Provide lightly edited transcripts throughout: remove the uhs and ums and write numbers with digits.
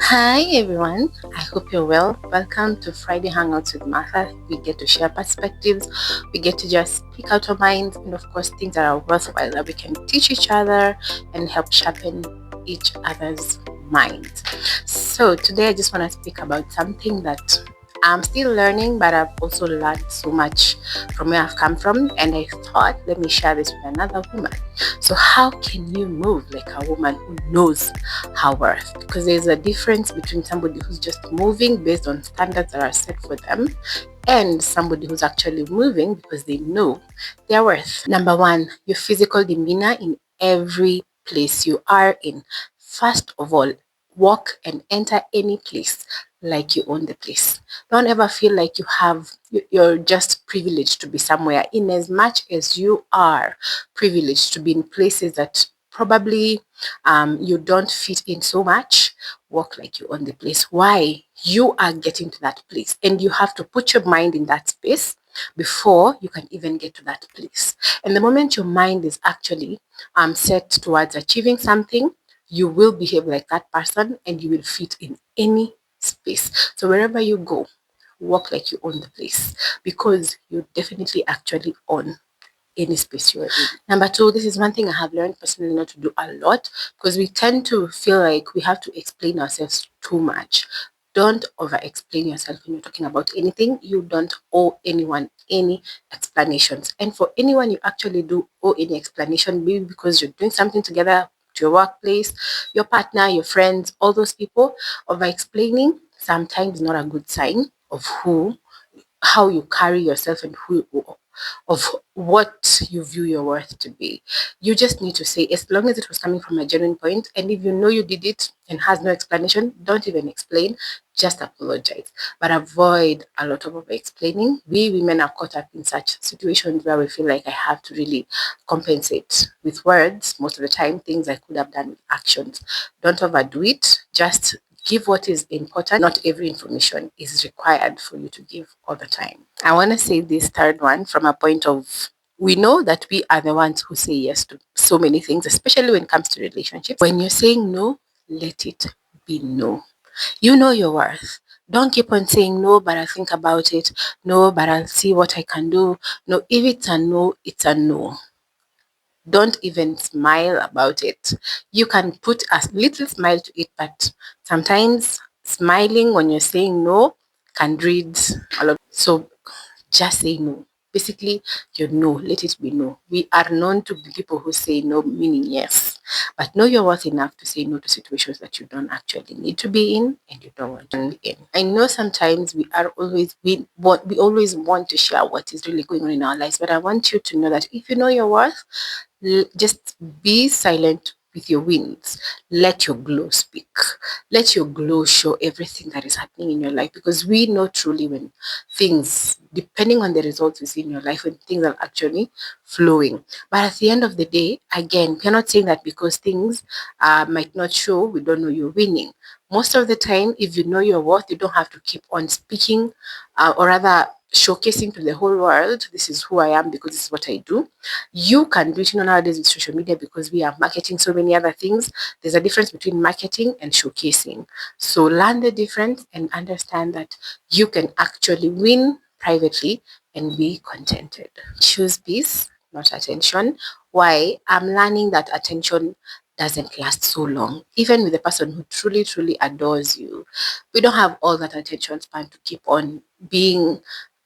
Hi everyone, I hope you're well. Welcome to Friday Hangouts with Martha. We get to share perspectives, we get to just speak out our minds, and of course, things that are worthwhile that we can teach each other and help sharpen each other's minds. So, today I just want to speak about something that I'm still learning, but I've also learned so much from where I've come from, and I thought, let me share this with another woman. So, how can you move like a woman who knows her worth? Because there's a difference between somebody who's just moving based on standards that are set for them and somebody who's actually moving because they know their worth. Number one, your physical demeanor in every place you are in. First of all, walk and enter any place like you own the place. Don't ever feel like you're just privileged to be somewhere, in as much as you are privileged to be in places that probably you don't fit in so much. Walk like you own the place. Why? You are getting to that place and you have to put your mind in that space before you can even get to that place. And the moment your mind is actually set towards achieving something, you will behave like that person and you will fit in any space. So wherever you go, walk like you own the place because you definitely actually own any space you're in. Number two, this is one thing I have learned personally not to do a lot because we tend to feel like we have to explain ourselves too much. Don't over explain yourself when you're talking about anything. You don't owe anyone any explanations. And for anyone you actually do owe any explanation, maybe because you're doing something together to your workplace, your partner, your friends, all those people, over explaining sometimes not a good sign of how you carry yourself and of what you view your worth to be. You just need to say, as long as it was coming from a genuine point, and if you know you did it and has no explanation, don't even explain, just apologize. But avoid a lot of over explaining. We women are caught up in such situations where we feel like I have to really compensate with words most of the time, things I could have done with actions. Don't overdo it. Just give what is important. Not every information is required for you to give all the time. I want to say this third one from a point of we know that we are the ones who say yes to so many things, especially when it comes to relationships. When you're saying no, let it be no. You know your worth. Don't keep on saying no, but I'll think about it. No, but I'll see what I can do. No, if it's a no, it's a no. Don't even smile about it. You can put a little smile to it, but sometimes smiling when you're saying no can read a lot. So just say no. Basically, your no, let it be no. We are known to be people who say no, meaning yes. But know your worth enough to say no to situations that you don't actually need to be in and you don't want to be in. I know sometimes we always want to share what is really going on in our lives, but I want you to know that if you know your worth, just be silent with your wins. Let your glow speak. Let your glow show everything that is happening in your life because we know truly when things, depending on the results we see in your life, when things are actually flowing. But at the end of the day, again, we're not saying that because things might not show, we don't know you're winning. Most of the time, if you know your worth, you don't have to keep on speaking or rather showcasing to the whole world, this is who I am because this is what I do. You can do it nowadays with social media because we are marketing so many other things. There's a difference between marketing and showcasing. So learn the difference and understand that you can actually win privately and be contented. Choose peace, not attention. Why? I'm learning that attention doesn't last so long. Even with the person who truly, truly adores you, we don't have all that attention span to keep on being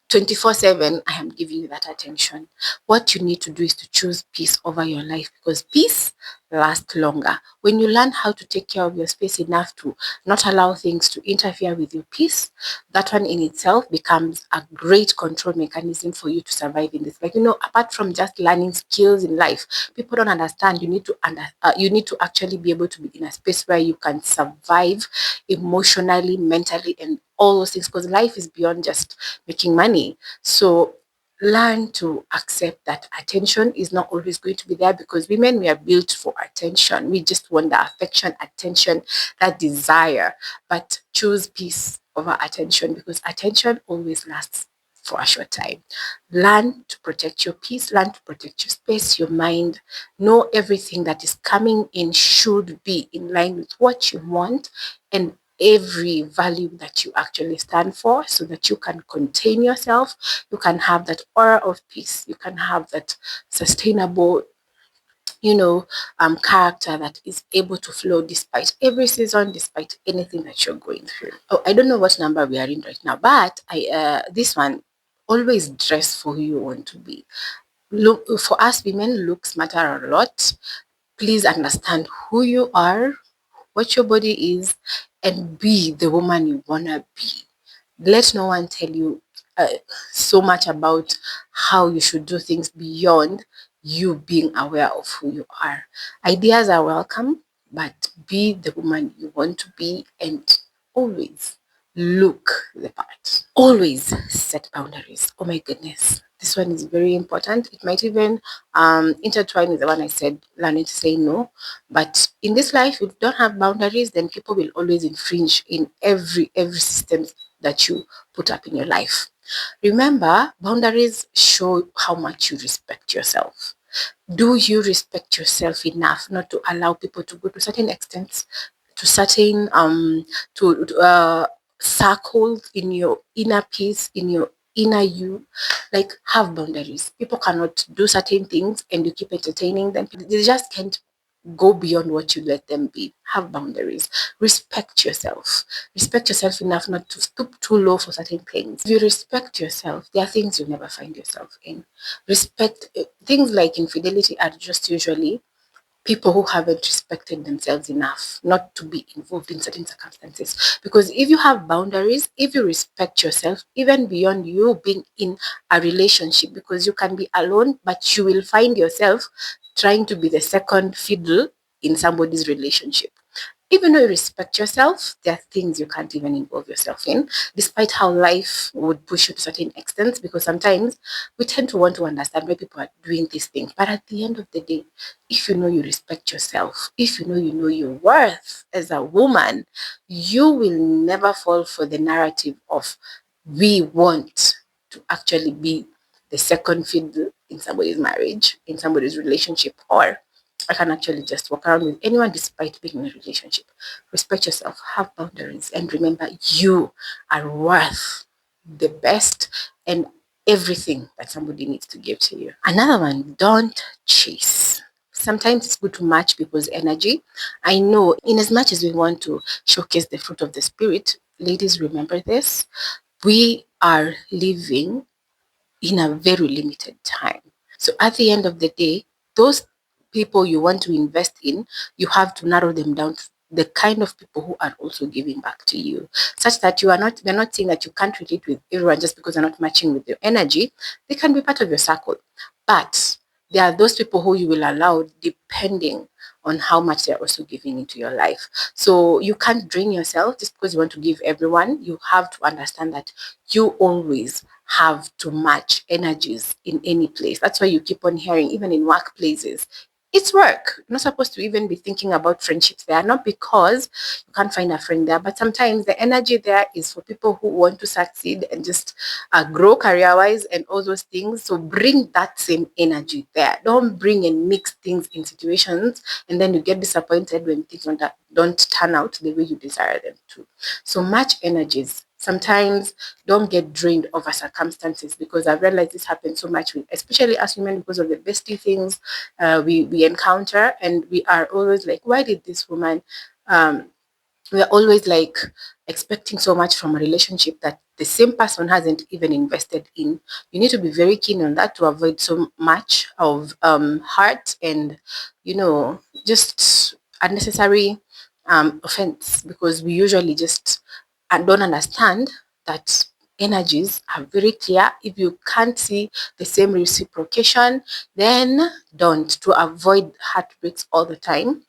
24/7. I am giving you that attention. What you need to do is to choose peace over your life because peace lasts longer. When you learn how to take care of your space enough to not allow things to interfere with your peace, that one in itself becomes a great control mechanism for you to survive in this. Like, apart from just learning skills in life, people don't understand you need to actually be able to be in a space where you can survive emotionally, mentally, and all those things because life is beyond just making money. So learn to accept that attention is not always going to be there because women, we are built for attention. We just want the affection, attention, that desire. But choose peace over attention because attention always lasts for a short time. Learn to protect your peace, learn to protect your space, your mind. Know everything that is coming in should be in line with what you want and every value that you actually stand for, so that you can contain yourself, you can have that aura of peace, you can have that sustainable, you know, character that is able to flow despite every season, despite anything that you're going through. Oh, I don't know what number we are in right now, but this one, always dress for who you want to be. Look, for us women, looks matter a lot. Please understand who you are, what your body is, and be the woman you wanna be. Let no one tell you uh, so much about how you should do things beyond you being aware of who you are. Ideas are welcome, but be the woman you want to be, and always look the part. Always set boundaries. Oh my goodness. This one is very important. It might even intertwine with the one I said, learning to say no. But in this life, if you don't have boundaries, then people will always infringe in every system that you put up in your life. Remember, boundaries show how much you respect yourself. Do you respect yourself enough not to allow people to go to certain extents, to certain circles in your inner peace, in your inner you? Like, have boundaries. People cannot do certain things and you keep entertaining them. They just can't go beyond what you let them be. Have boundaries. Respect yourself. Respect yourself enough not to stoop too low for certain things. If you respect yourself, there are things you'll never find yourself in. Respect things like infidelity are just usually people who haven't respected themselves enough not to be involved in certain circumstances. Because if you have boundaries, if you respect yourself, even beyond you being in a relationship, because you can be alone, but you will find yourself trying to be the second fiddle in somebody's relationship. Even though you respect yourself, there are things you can't even involve yourself in, despite how life would push you to certain extents, because sometimes we tend to want to understand why people are doing these things. But at the end of the day, if you know you respect yourself, if you know your worth as a woman, you will never fall for the narrative of we want to actually be the second fiddle in somebody's marriage, in somebody's relationship, or I can actually just walk around with anyone despite being in a relationship. Respect yourself, have boundaries, and remember you are worth the best and everything that somebody needs to give to you. Another one, don't chase. Sometimes it's good to match people's energy. I know, in as much as we want to showcase the fruit of the spirit, ladies, remember this. We are living in a very limited time. So at the end of the day, those people you want to invest in, you have to narrow them down to the kind of people who are also giving back to you, such that they're not saying that you can't relate with everyone just because they're not matching with your energy. They can be part of your circle. But there are those people who you will allow depending on how much they're also giving into your life. So you can't drain yourself just because you want to give everyone. You have to understand that you always have to match energies in any place. That's why you keep on hearing, even in workplaces, it's work. You're not supposed to even be thinking about friendships there, not because you can't find a friend there, but sometimes the energy there is for people who want to succeed and just grow career wise and all those things. So bring that same energy there. Don't bring and mix things in situations and then you get disappointed when things don't turn out the way you desire them to. So match energies. Sometimes don't get drained over circumstances, because I've realized this happens so much with, especially us women, because of the bestie things we encounter, and we are always like, why did this woman um, we're always like expecting so much from a relationship that the same person hasn't even invested in. You need to be very keen on that to avoid so much of hurt and, just unnecessary offense, because we usually just don't understand that energies are very clear. If you can't see the same reciprocation, then don't, to avoid heartbreaks all the time.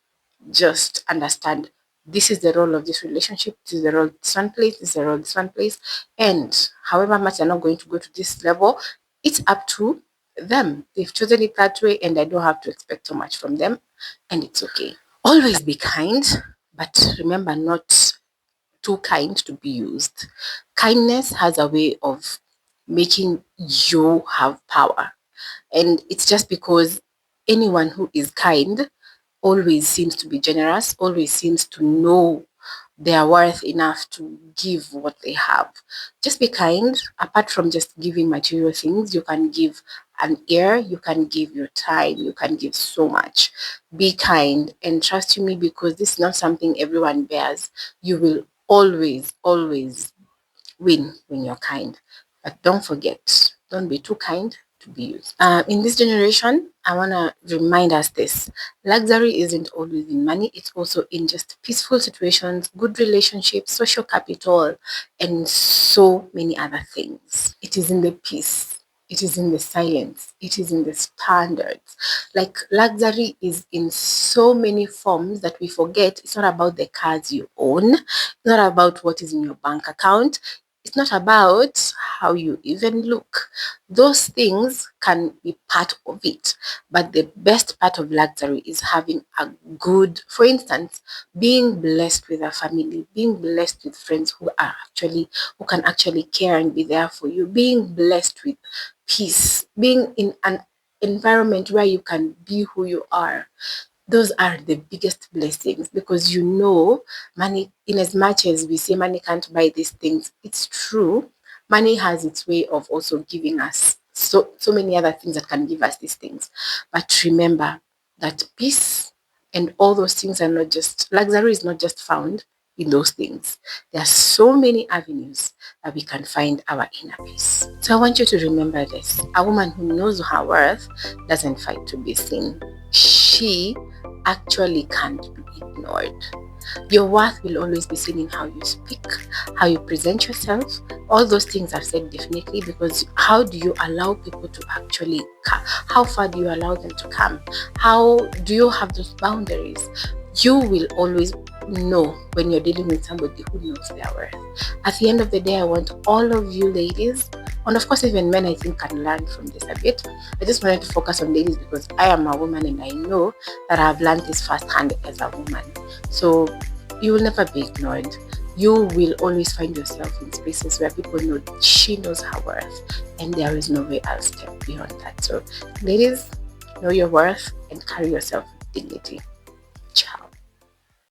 Just understand this is the role of this relationship, this is the role this one plays, this is the role this one plays. And however much they're not going to go to this level, it's up to them. They've chosen it that way, and I don't have to expect so much from them, and it's okay. Always be kind, but remember, not too kind to be used. Kindness has a way of making you have power. And it's just because anyone who is kind always seems to be generous, always seems to know they are worth enough to give what they have. Just be kind. Apart from just giving material things, you can give an ear, you can give your time, you can give so much. Be kind and trust me, because this is not something everyone bears. You will always, always win when you're kind. But don't forget, don't be too kind to be used. In this generation, I want to remind us this: luxury isn't always in money, it's also in just peaceful situations, good relationships, social capital, and so many other things. It is in the peace. It is in the silence. It is in the standards. Like, luxury is in so many forms that we forget. It's not about the cars you own. It's not about what is in your bank account. It's not about how you even look. Those things can be part of it. But the best part of luxury is having a good, for instance, being blessed with a family, being blessed with friends who can actually care and be there for you, being blessed with peace, being in an environment where you can be who you are. Those are the biggest blessings, because money, in as much as we say money can't buy these things, it's true. Money has its way of also giving us so many other things that can give us these things. But remember that peace and all those things are not just luxury, is not just found in those things. There are so many avenues that we can find our inner peace. So I want you to remember this: a woman who knows her worth doesn't fight to be seen. She actually can't be ignored. Your worth will always be seen in how you speak, how you present yourself. All those things I've said definitely, because how do you allow people to actually come? How far do you allow them to come? How do you have those boundaries? You will always know when you're dealing with somebody who knows their worth. At the end of the day, I want all of you ladies, and of course even men, I think, can learn from this a bit. I just wanted to focus on ladies because I am a woman and I know that I've learned this firsthand as a woman. So you will never be ignored. You will always find yourself in spaces where people know she knows her worth, and there is no way I'll step beyond that. So ladies, know your worth and carry yourself with dignity.